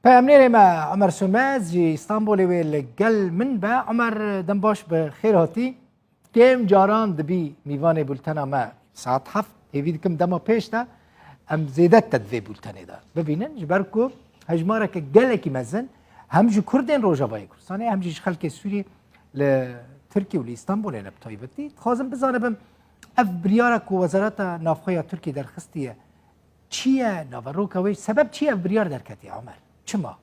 پیامنێرێ me Emer Sönmez ji İstanbolê wê li gel min be Emer dem baş bi xêr hatî kêm caran dibî mîvanê bultena me saet heft hêvî dikim dema pêş de em zêde te divê bultenê de bibînin ji ber ku hejmareke gelekî mezin hem ji Kurdên Rojavayê Kurdistanê hem jî ji xelkê Sûrî li Tirkiye û li İstanbolê ne bi taybetî dixwazim bizanibim ev biryara ku Wezareta Navxweya Tirkiye derxistiye çi ye naveroka wê sebeb çi ye ev biryar derketiye Emer çima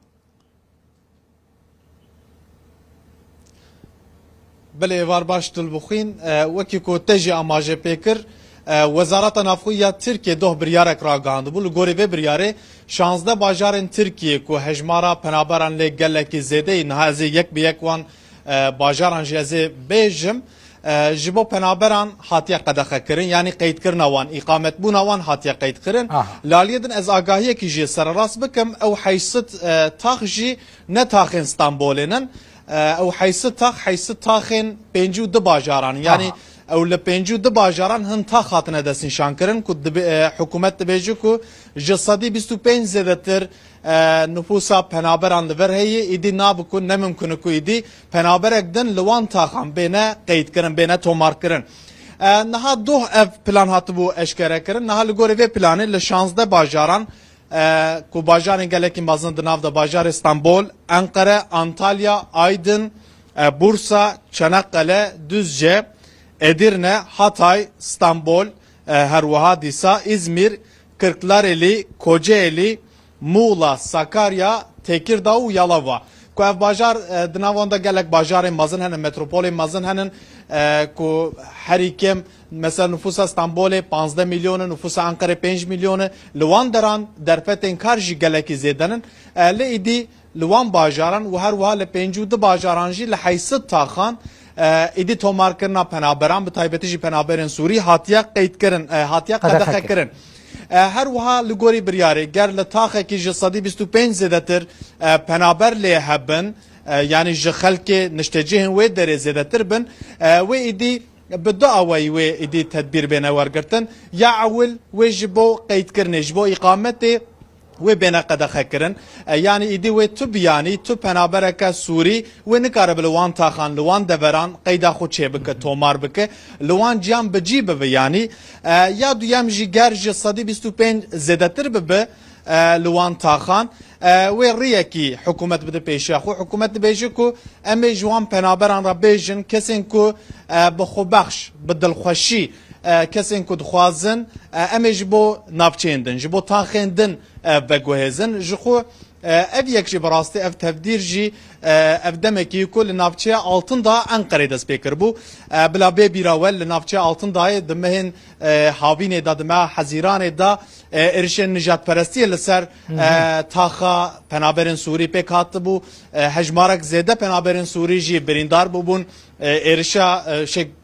بله وار باش دل بخوین وکی کو تجی اماجه پیکر وزارت نافخویا ترکیه دوه بریارک را گاند بول گوری و بریاره 16 باجارن ترکیه کو هجمارا پنابران له گلکی زده نهازی یک به یک وان باجاران جزه بجم جبو پنابران هاتیه قدخه کرن یعنی قید کرن وان اقامت بون وان هاتیه قید کرن لالیدن از آگاهی کی جی سر راس بکم او حیثت تاخجی نه تاخ استانبولنن او حیث تاخن پنجو د باجاران یعنی او ل پنجو د باجاران هن تا خاطنه دسین شانکرن کو حکومت دبیجو کو جسدی 25 زدتر nüfusa penaberan li ver heye îdî nabikun ne mümkün ku îdî penaberek din li wan taxan bêne qeyd kirin bêne tomar kirin niha doh ev plan hatibû eşkere kirin niha li gorî vê planê li 16 bajaran ku bajarên gelekî mezin di nav de bajar İstanbul, Ankara, Antalya, Aydın, Bursa, Çanakkale, Düzce, Edirne, Hatay, İstanbul, herwiha dîsa İzmir, Kırklareli, Kocaeli, Muğla, Sakarya, Tekirdağ û Yalova. Ku ev bajar di nav wan de gelek bajarên mezin henin, metropolên mezin henin ku herî kêm mesela nüfusa İstanbulê 15 milyonu, nüfusa Ankara 5 milyonu li wan deran derfetên kar jî gelekî zêdenin li îdî li wan bajaran û her wiha li pêncû di bajaran jî li heysit taxan îdî tomarkirina penaberan bi taybetî jî penaberên Sûrî hatiye qeyd kirin hatiye qedexe kirin her wiha li gorî biryarê ger li taxekî ji 125 zêdetir penaber lê hebin yani ji xelkê niştecihên wê derê zêdetir bin wê îdî bi du awayî wê îdî tedbîr bêne wergirtin ya ewil wê ji bo qeydkirinê ji bo îqametê wê bêne qedexe kirin yani îdî wê tu biyanî tu penabereke Sûrî wê nikare bi li wan taxan li wan deveran qeyda xwe çêbike tomar bike li wan ciyan bi cî bibe yanî ya duyem jî ger ji 125 zêdetir bibe li wan taxan wê rêyekî hikûmet bide pêşiya xwe hikûmet dibêje ku em ê ji wan penaberan re bêjin kesên ku bi xwebexş bi dilxweşî kesên ku dixwazin em ê ji bo navçeyên din ji bo taxên din veguhêzin ji xwe ev yek jî bi rastî ev tevdîr jî ev demekî ku li navçeya Altındağ Enqereyê dest pê kirbû bila bê bîrawel li navçeya Altındağê di mehên havînê da di meha hezîranê da êrişên nijadperestiyê li ser taxa penaberên Sûrî pêk hatibû hejmarek zêde penaberên Sûrî jî birîndar bûbûn êrişa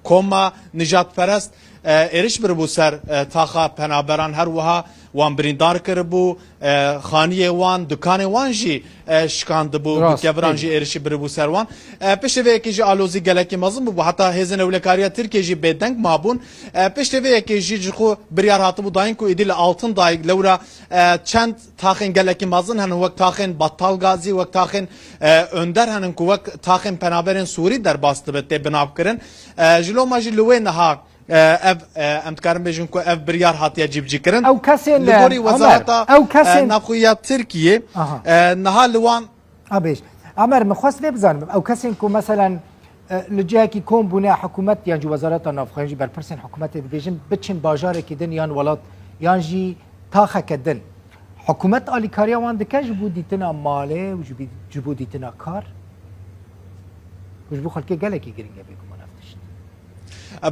koma nijadperest êriş biribû ser taxa penaberan her wiha wan birîndar kiribû xaniyê wan dukanê wan jî şikandibû keviran jî êrişî biribû ser wan piştî vê yekê jî alozî gelekî mezin bû heta hêzên Ewlekariya Tirkiye jî bêdeng mabûn piştî vê yekê jî ji xwe biryar hatibû dayîn ku êdî li Altındağê lewra çend taxên gelekî mezin henin wek taxên Battal Gazî wek taxên Önder henin ku wek taxên penaberên Sûrî derbas dibe tê binavkirin ji loma jî li wê niha ev em dikarin bêjin ku ev biryar hatiye cîbcîkirin ew kesên li gorî Wezareta Navxweya Tirkiye niha li wan abêj Emer min xwest vê bizanim ew kesên ku meselen li cihekî kom bûne hikûmet yan jî Wezareta Navxweya jî berpirsên hikûmetê dibêjin biçin bajarekî din yan welat yan jî taxeke din hikûmet alîkariya wan dike ji bo dîtina malê û ji bo dîtina kar ji bo xelkê gelekî giring e bêguman ev tişt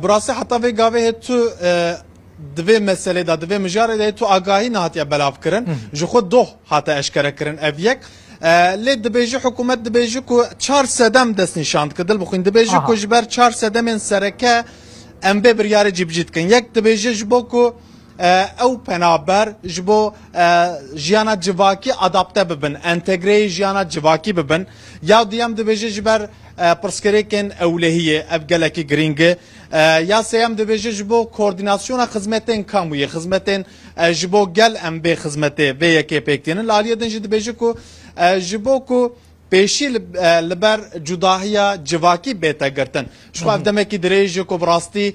براستی حتی وی گاوی تو دوی مسئله دا دوی مجاره دا تو آگاهی نهاتیه بلاف کرن جو خود دو حتی اشکره کرن اف یک لی دبیجی حکومت دبیجی کو 4 sedem dest nişand kıdıl bukun dibêje ku ji ber 4 sedemên sereke em bê biryarê cîbicî dikin yek dibêje ji bo ku ew penaber ji bo jiyana civakî adapte bibin entegreyê jiyana civakî bibin ya duyem dibêje ji ber pirsgirêkên ewlehiyê ev gelekî giring e یا سیم دبیجه جبو کوردیناسیون خدمتین کاموی خدمتین جبو گل ام به خدمت به یکی پکتین لالیه دنج دبیجه کو جبو کو پیشی لبر جداهیا جواکی بیتا گرتن شو افدمه کی دریج کو براستی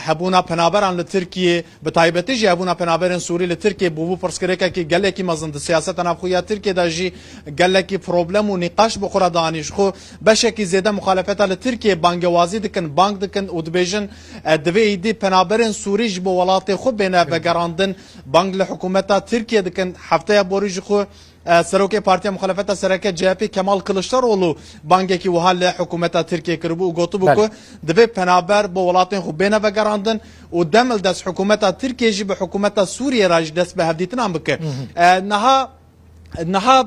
هبونا پنابران لترکیه بتایبتی جی هبونا پنابران سوری لترکیه بو پرسکرکا کی گله کی مزند سیاست انا خویا ترکیه دا جی گله کی پروبلم و نقاش بخورا دانش خو بشه کی زیاده مخالفت لترکیه بانگوازی دکن بانک دکن او دبیجن دوی دی پنابران سوری جبو ولات خو بینه بگراندن بانک لحکومت ترکیه دکن هفته بوریج خو سروک پارتی مخالفت سرکه جهپی کمال کلشتاروğlu بانگکی و حال حکومت ترکیه کربو و گوتو بکو دبی پنابر با ولاتین خو بینه وگراندن و دمل دست حکومت ترکیه جی به حکومت سوریه راج دست به هفدیتن هم بکه نها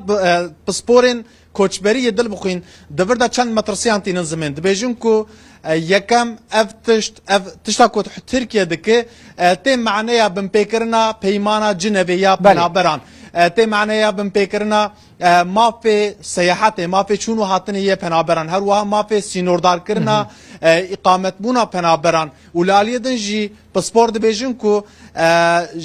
پسپورین کوچبری دل بخوین دبر دا چند مترسیان تینن زمین دبیجون کو یکم اف تشتا کو ترکیه دکه تی معنی بم پیکرنا پیمانا جنبی یا پنابران تی معنی بم پیکرنا مافی سیاحت مافی چونو هاتنی یه پنابران هر وها مافی سینوردار کرنا اقامت بونا پنابران ولالیه دن جی پسپور دبیجون کو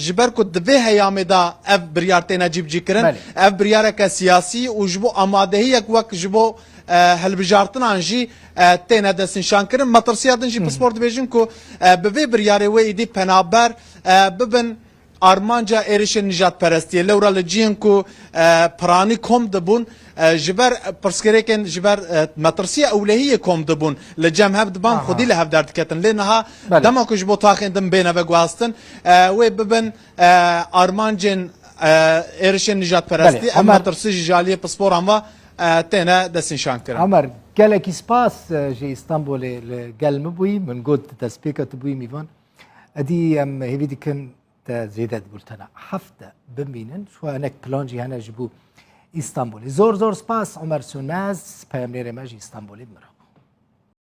جبر کو دبی هیامه دا اف بریارتینا جیب جی کرن اف بریارک سیاسی و جبو آمادهی یک وقت جبو هلبجارتن انجی تینا دستن شانکرن مترسیاتن جی پسپور دبیجون کو بوی بریاره و ایدی پنابر ببن آرمانجا ایرشن نجات پرستیه لورا لجین کو پرانی کم دبون جبر پرسکریکن جبر مترسیه اولهیه کم دبون لجام هف دبان خودی لهف درد کتن لینها دما کش بو تاخین دم بینه و گواستن و ببن آرمانجن ایرشن نجات پرستی اما مترسی جالیه پسپور اما تینا دستن شان کرن عمر گلکی سپاس جی استانبول گلم بوی من گود تسبیکت بوی میوان ادی ام هیوی دیکن زیدت بولتنا هفته ببینن شو انک پلانجی هنه جبو استانبولی زور سپاس عمر سوناز پیامنیر ماجی استانبولی مرا